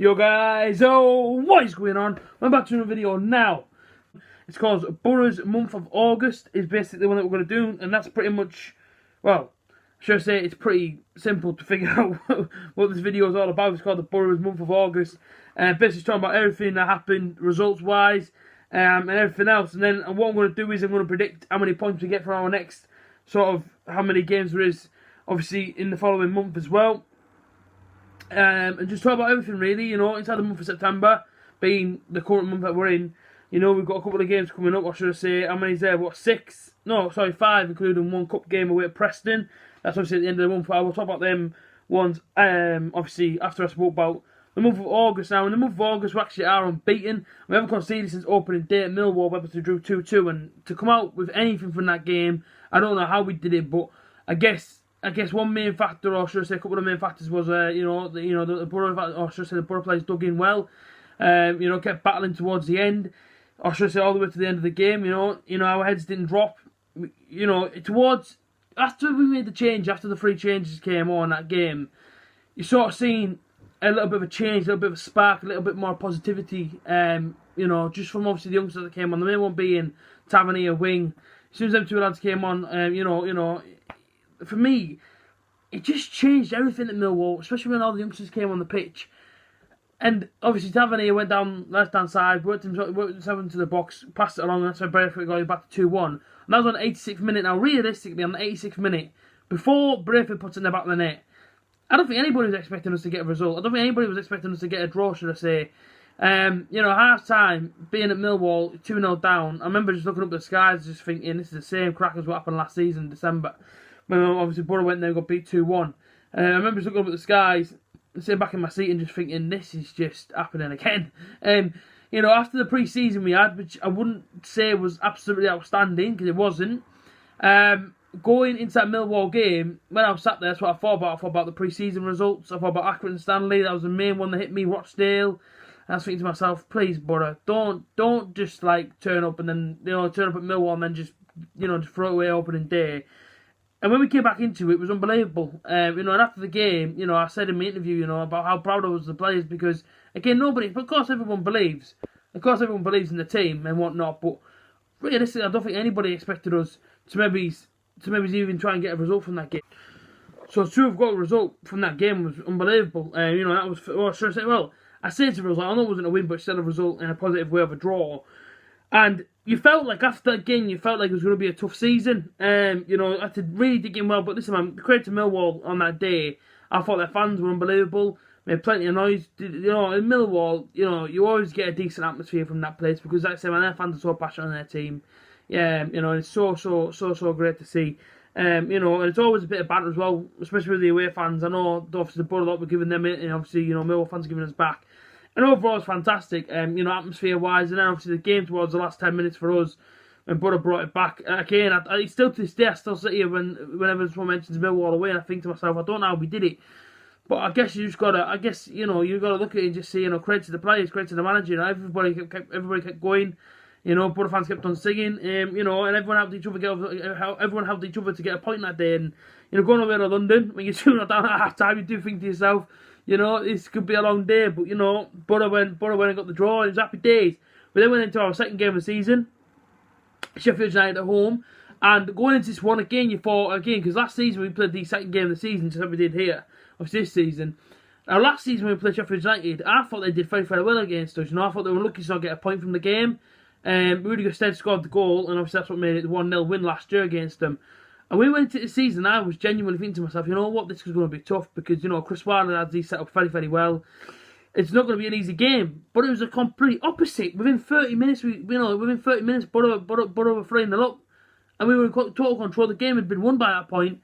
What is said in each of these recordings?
Yo guys, what is going on? I'm back to another video now. It's called Borough's month of August is basically the one that we're going to do, and that's pretty much, well, should I say it's pretty simple to figure out what this video is all about. It's called the Borough's month of August, and basically talking about everything that happened results wise and everything else. And then what I'm going to do is I'm going to predict how many points we get for our next sort of how many games there is obviously in the following month as well. And just talk about everything really, you know, inside the month of September, being the current month that we're in. You know, we've got a couple of games coming up, or should I say, how many's there? What, 6? No, sorry, 5, including one cup game away at Preston. That's obviously at the end of the month. I will talk about them ones, obviously, after I spoke about the month of August now. In the month of August, we actually are unbeaten. We haven't conceded since opening day at Millwall, where we drew 2-2, and to come out with anything from that game, I don't know how we did it, but I guess one main factor, or should I say a couple of main factors, was the Borough, or should I say the Borough players dug in well. Kept battling towards the end, or should I say all the way to the end of the game. You know, our heads didn't drop. Towards after we made the change, after the 3 changes came on that game, you sort of seen a little bit of a change, a little bit of a spark, a little bit more positivity. Just from obviously the youngsters that came on. The main one being Tavernier wing. As soon as them 2 lads came on, for me, it just changed everything at Millwall, especially when all the youngsters came on the pitch. And obviously Tavernier went down left-hand side, worked himself into the box, passed it along, and that's why Brayford got it back to 2-1. And that was on the 86th minute. Now, realistically, on the 86th minute, before Brayford puts it in the back of the net, I don't think anybody was expecting us to get a result. I don't think anybody was expecting us to get a draw, should I say. Half-time, being at Millwall, 2-0 down, I remember just looking up at the skies, just thinking, this is the same crack as what happened last season in December. Obviously, Borough went there and got beat 2-1. I remember just looking up at the skies, sitting back in my seat and just thinking, this is just happening again. After the pre-season we had, which I wouldn't say was absolutely outstanding, because it wasn't, going into that Millwall game, when I was sat there, that's what I thought about. I thought about the pre-season results, I thought about Accrington and Stanley, that was the main one that hit me, Rochdale. And I was thinking to myself, please, Borough, don't just, turn up and then, turn up at Millwall and then just throw it away opening day. And when we came back into it, it was unbelievable. And after the game, I said in my interview, about how proud I was of the players because, again, of course everyone believes in the team and whatnot, but realistically, I don't think anybody expected us to maybe even try and get a result from that game. So to have got a result from that game was unbelievable. That was, well, should I say, well, I say it's a result. I know it wasn't a win, but still a result in a positive way of a draw. And you felt like after that game, it was going to be a tough season. I had to really dig in well. But listen, man, credit to Millwall on that day. I thought their fans were unbelievable. Made plenty of noise. In Millwall, you always get a decent atmosphere from that place because, like I said, man, their fans are so passionate on their team. Yeah, it's so great to see. And it's always a bit of banter as well, especially with the away fans. I know obviously the Borough lot were giving them it, and obviously Millwall fans are giving us back. And overall, it's fantastic, atmosphere-wise. And then obviously the game towards the last 10 minutes for us, when Borough brought it back. Again, I still to this day, I still sit here whenever someone mentions Millwall away, and I think to myself, I don't know how we did it. But I guess you just gotta, you've got to look at it and just say, credit to the players, credit to the manager. Everybody kept going. Borough fans kept on singing. And everyone helped each other to get a point that day. And going away to London when you're 2-0 down at half time, you do think to yourself, this could be a long day, but Borough went and got the draw, and it was happy days. We then went into our second game of the season, Sheffield United at home, and going into this one again, you thought because last season we played the second game of the season, just like we did here, obviously this season. Now last season when we played Sheffield United, I thought they did very, very well against us. I thought they were lucky to not get a point from the game. Rudiger Stead scored the goal, and obviously that's what made it the 1-0 win last year against them. And when we went into the season, I was genuinely thinking to myself, this is going to be tough because, Chris Wilder had these set up very, very well. It's not going to be an easy game. But it was a complete opposite. Within 30 minutes, Borough were 3-0 up. And we were in total control. The game had been won by that point.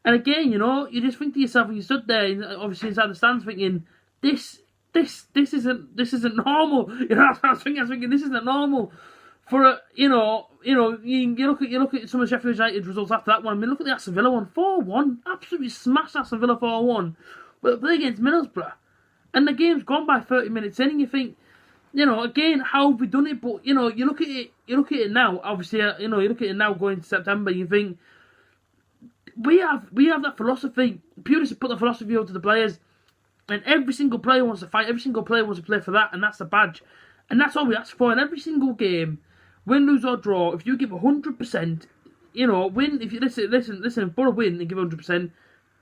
And again, you just think to yourself when you stood there, obviously inside the stands, thinking, this isn't normal. I was thinking, this isn't normal. For you look at some of Sheffield United's results after that one. I mean, look at the Aston Villa one, 4-1, absolutely smashed Aston Villa 4-1. But they play against Middlesbrough, and the game's gone by 30 minutes in, and you think, again, how have we done it? But you look at it now. Obviously, you look at it now going to September. You think we have that philosophy. Purely to put the philosophy out to the players. And every single player wants to fight, every single player wants to play for that, and that's the badge. And that's all we ask for in every single game. Win, lose or draw, if you give 100%, win, if you listen, if Boro win and give 100%,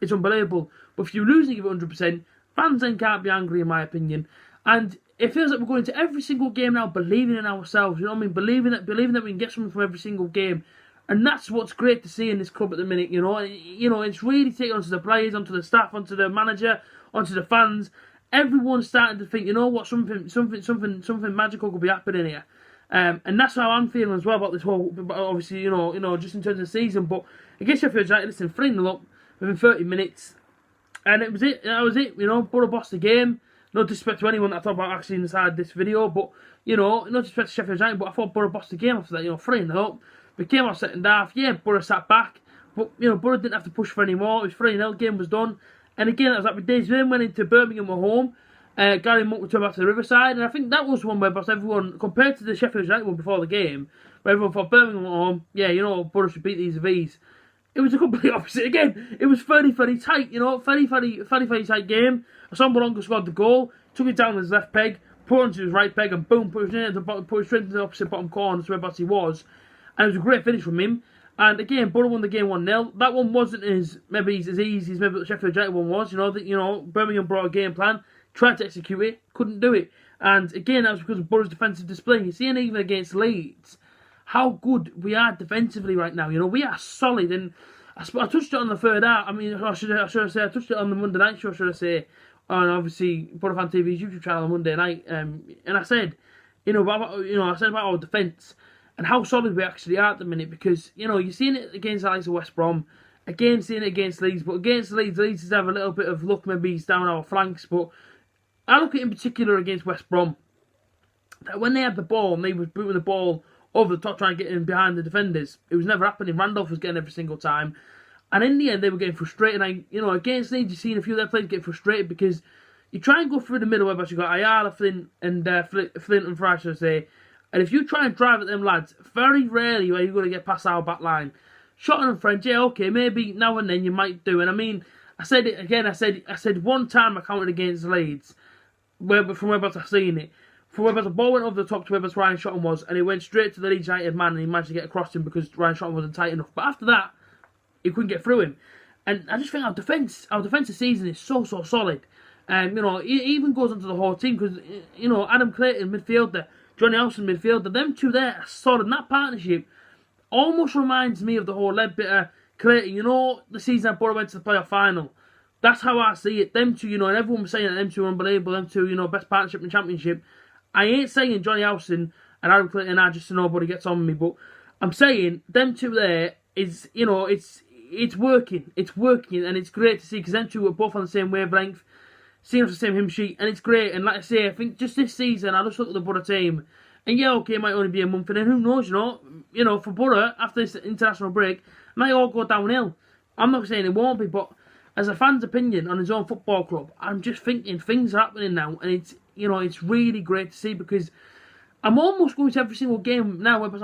it's unbelievable. But if you lose and give 100%, fans then can't be angry, in my opinion. And it feels like we're going to every single game now believing in ourselves, you know what I mean? Believing that we can get something from every single game. And that's what's great to see in this club at the minute, It's really taken onto the players, onto the staff, onto the manager, onto the fans. Everyone's starting to think, you know what, something magical could be happening here. And that's how I'm feeling as well about this whole, obviously, just in terms of the season. But against Sheffield United, listen, 3-0 up within 30 minutes. And that was it, Boro bossed the game. No disrespect to anyone that I thought about actually inside this video, but, no disrespect to Sheffield United, but I thought Boro bossed the game after that, 3-0 up. We came out second half, yeah, Boro sat back, but, Boro didn't have to push for any more. It was 3-0, game was done. And again, it was like with days then went into Birmingham at home. Gary Monk returned back to the Riverside, and I think that was one where everyone, compared to the Sheffield United one before the game, where everyone thought Birmingham at home, yeah, Boro should beat these of these. It was a complete opposite again. It was very, very tight, very tight game. Asombalonga scored the goal, took it down his left peg, put it onto his right peg, and boom, put it straight into the opposite bottom corner, where Bossy was. And it was a great finish from him. And again, Boro won the game 1-0. That one wasn't as easy as maybe the Sheffield United one was. Birmingham brought a game plan, tried to execute it, couldn't do it. And again, that was because of Boro's defensive display. You see, and even against Leeds, how good we are defensively right now. We are solid. And I touched it on the third half. I mean, I should have said I touched it on the Monday night show. Should I say? On obviously Boro Fan TV's YouTube channel on Monday night. And I said, I said about our defence and how solid we actually are at the minute, because, you're seeing it against the likes of West Brom, again seeing it against Leeds, but against Leeds just have a little bit of luck, maybe he's down our flanks, but I look at in particular against West Brom, that when they had the ball and they were booting the ball over the top trying to get in behind the defenders, it was never happening. Randolph was getting every single time, and in the end they were getting frustrated. Against Leeds you've seen a few of their players get frustrated because you try and go through the middle where you've got Ayala, Flint and Fry, should I say. And if you try and drive at them lads, very rarely are you going to get past our back line. Shot and French, yeah, okay, maybe now and then you might do. And I mean, I said it again, I said one time I counted against Leeds, from where I've seen it. From where the ball went over the top to where Ryan Shotton was, and it went straight to the Leeds United man, and he managed to get across him because Ryan Shotton wasn't tight enough. But after that, he couldn't get through him. And I just think our defensive season is so solid. And, it even goes onto the whole team because, Adam Clayton, midfielder, Johnny Elson, midfielder, them two there are solid. And that partnership almost reminds me of the whole Ledbetter, Clayton, the season that Boro went to the playoff final. That's how I see it. Them two, and everyone was saying that them two are unbelievable, them two, best partnership in the championship. I ain't saying Johnny Elson and Adam Clayton are just so nobody gets on me, but I'm saying them two there is, it's working. It's working, and it's great to see because them two are both on the same wavelength. Seeing off the same hymn sheet, and it's great. And like I say, I think just this season, I just look at the Boro team, and yeah, okay, it might only be a month, and then who knows, for Boro after this international break, it might all go downhill. I'm not saying it won't be, but as a fan's opinion on his own football club, I'm just thinking things are happening now, and it's really great to see because I'm almost going to every single game now, whereas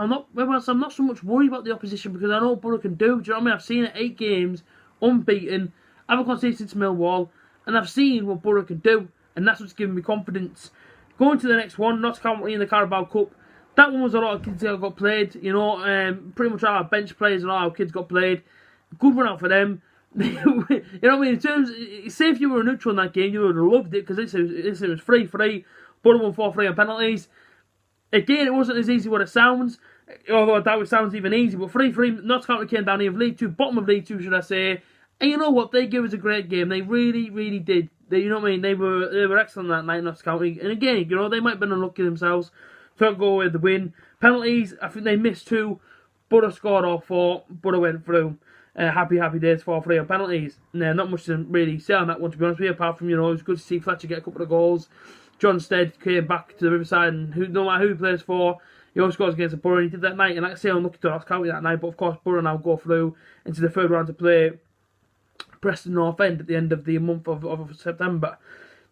I'm not so much worried about the opposition because I know what Boro can do. Do you know what I mean? I've seen it 8 games, unbeaten, haven't conceded since Millwall. And I've seen what Boro can do, and that's what's giving me confidence. Going to the next one, Notts County in the Carabao Cup. That one was a lot of kids that got played. Pretty much all our bench players and all our kids got played. Good run out for them. You know what I mean? In terms, say if you were a neutral in that game, you would have loved it because this was 3-3. Boro won 4-3 on penalties. Again, it wasn't as easy what it sounds, although I doubt it sounds even easy. But 3-3, Notts County came down here of League 2, bottom of League 2, should I say. And you know what? They gave us a great game. They really, really did. You know what I mean? They were excellent that night, Notts County. And again, they might have been unlucky themselves to go away with the win. Penalties, I think they missed 2. Boro scored all 4. Boro went through. Happy days, 4-3 on penalties. No, not much to really say on that one, to be honest with you, apart from, it was good to see Fletcher get a couple of goals. John Stead came back to the Riverside, and no matter who he plays for, he always scores against the Boro, and he did that night. And like I say, unlucky to Notts County that night, but of course, Boro now go through into the third round to play Preston North End at the end of the month of September.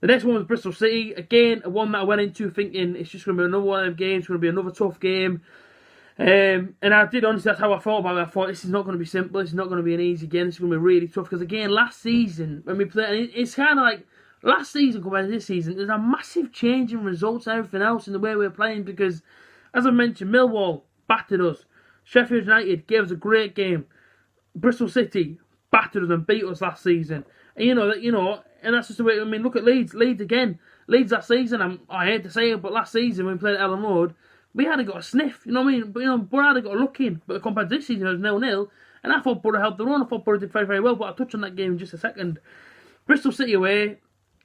The next one was Bristol City. Again, one that I went into thinking it's just going to be another one of them games. It's going to be another tough game. And I did, honestly, that's how I thought about it. I thought this is not going to be simple. This is not going to be an easy game. This is going to be really tough. Because again, last season, when we played, it's kind of like, last season compared to this season, there's a massive change in results and everything else in the way we're playing because, as I mentioned, Millwall battered us. Sheffield United gave us a great game. Bristol City battered us and beat us last season. And and that's just the way. I mean, look at Leeds. Leeds again. Leeds that season. I hate to say it, but last season when we played at Ellen Road, we hadn't got a sniff. You know what I mean? But Borough hadn't got a look in. But compared to this season, it was 0-0. And I thought Borough held their own. I thought Borough did very, very well. But I'll touch on that game in just a second. Bristol City away.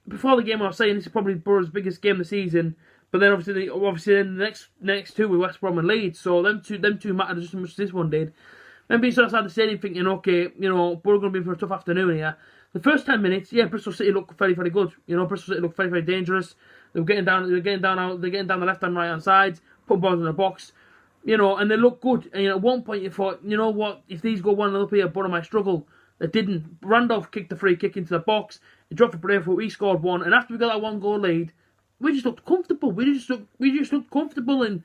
Before the game, I was saying this is probably Borough's biggest game of the season. But then obviously the next two were West Brom and Leeds. So them two mattered just as much as this one did. Then being sort of outside the stadium thinking, okay, Borough going to be in for a tough afternoon here. The first 10 minutes, yeah, Bristol City looked very, very good. Bristol City looked very, very dangerous. They were getting down the left and right hand sides, putting balls in the box, and they looked good. And at one point you thought, you know what, if these go 1-0 up here, Borough might struggle. They didn't. Randolph kicked the free kick into the box. He dropped the breakthrough. We scored one, and after we got that 1-goal lead, we just looked comfortable. We just looked comfortable, and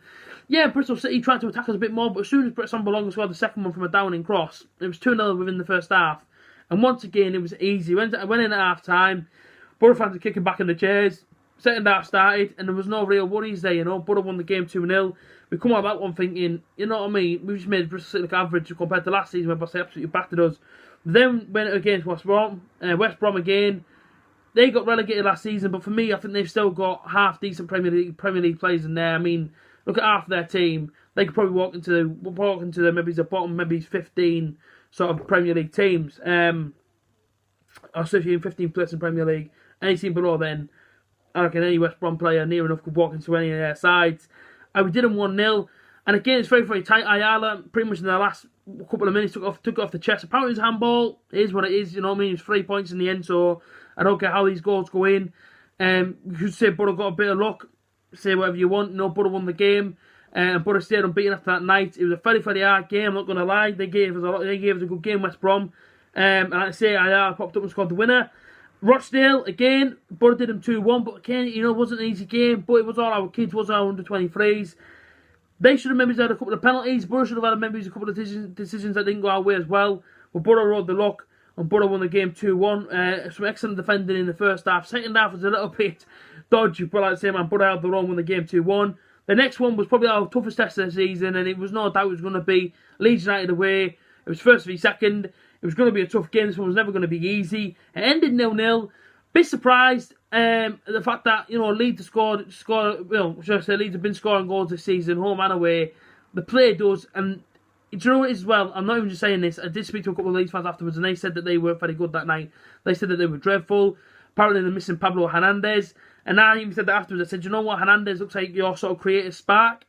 yeah, Bristol City tried to attack us a bit more, but as soon as Brett Sambolonga scored the second one from a downing cross, it was 2-0 within the first half. And once again, it was easy. Went in at half time. Borough fans were kicking back in the chairs. Second half started, and there was no real worries there. Borough won the game 2-0. We come out of that one thinking, you know what I mean? We just made Bristol City look average compared to last season, where they absolutely battered us. Then went against West Brom. West Brom again. They got relegated last season, but for me, I think they've still got half decent Premier League players in there. I mean, look at half their team. They could probably walk into the maybe the bottom, maybe 15 sort of Premier League teams. Or 15 players in Premier League. Any team below then, I reckon any West Brom player near enough could walk into any of their sides. And we did them 1-0. And again, it's very, very tight. Ayala, pretty much in the last couple of minutes, took it off the chest. Apparently it's a handball. It is what it is, you know what I mean? It's 3 points in the end, so I don't care how these goals go in. You could say Borough got a bit of luck. Say whatever you want. Borough won the game. Borough stayed unbeaten after that night. It was a very, very hard game, I'm not going to lie. They gave us a good game, West Brom. And like I say, Ayala popped up and scored the winner. Rochdale, again, Borough did them 2-1, but again, it wasn't an easy game, but it was all our kids, was our under-23s. They should have maybe had a couple of penalties. Borough should have had maybe a couple of decisions that didn't go our way as well. But Borough rode the luck, and Borough won the game 2-1. Some excellent defending in the first half. Second half was a little bit dodgy, but like I say, man, Borough held their own, won the game 2-1. The next one was probably our toughest test of the season, and it was no doubt it was going to be Leeds United away. It was first v second. It was going to be a tough game. This one was never going to be easy. It ended 0-0. Bit surprised at the fact that Leeds have Leeds have been scoring goals this season, home and away. The play does, and do you know what it is as well? I'm not even just saying this. I did speak to a couple of Leeds fans afterwards, and they said that they weren't very good that night. They said that they were dreadful. Apparently they're missing Pablo Hernandez, and I even said that afterwards. I said, you know what, Hernandez looks like your sort of creative spark.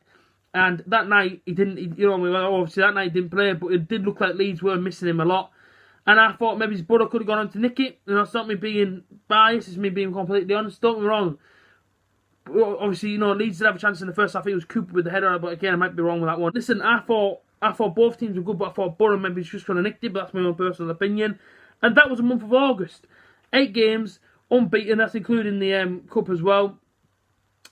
And that night he didn't. Obviously that night he didn't play, but it did look like Leeds were missing him a lot. And I thought maybe his brother could have gone on to nick it. It's not me being biased, it's me being completely honest. Don't get me wrong. Obviously, Leeds did have a chance in the first half. It was Cooper with the header, but again, I might be wrong with that one. Listen, I thought both teams were good, but I thought Borough maybe just going to nick it, but that's my own personal opinion. And that was a month of August. 8 games, unbeaten, that's including the Cup as well.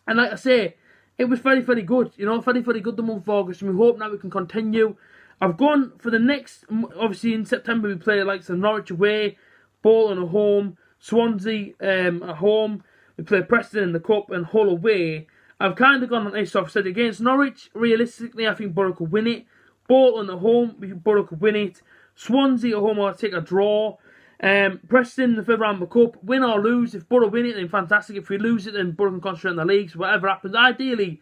And like I say, it was very, very good. Very, very good the month of August, and we hope now we can continue. I've gone for the next, obviously in September we play like some Norwich away, Bolton at home, Swansea at home, we play Preston in the Cup and Hull away. I've kind of gone on this, so I've said against Norwich, realistically I think Borough could win it. Bolton at home, Borough could win it. Swansea at home, I'll take a draw. Preston, the third round of the Cup, win or lose. If Borough win it, then fantastic. If we lose it, then Borough can concentrate on the leagues. Whatever happens, ideally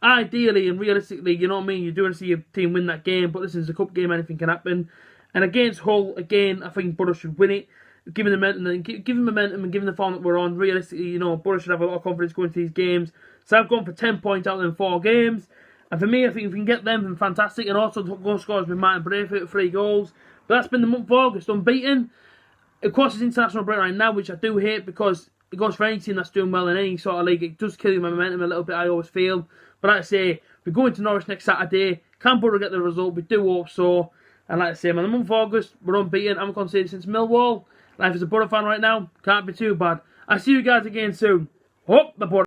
and realistically, you know what I mean, you do want to see your team win that game, but this is a cup game, anything can happen. And against Hull, again, I think Borough should win it. Given the momentum and given the form that we're on, realistically, Borough should have a lot of confidence going to these games. So I've gone for 10 points out of them 4 games. And for me, I think if we can get them, then fantastic. And also the goal scorers with Martin Braithwaite at 3 goals. But that's been the month of August, unbeaten. Of course, it's international break right now, which I do hate because it goes for any team that's doing well in any sort of league. It does kill your momentum a little bit, I always feel. But like I say, we're going to Norwich next Saturday. Can Borough get the result? We do hope so. And like I say, man, the month of August, we're unbeaten. I'm conceded since Millwall. Life as a Borough fan right now, can't be too bad. I'll see you guys again soon. Up the Borough.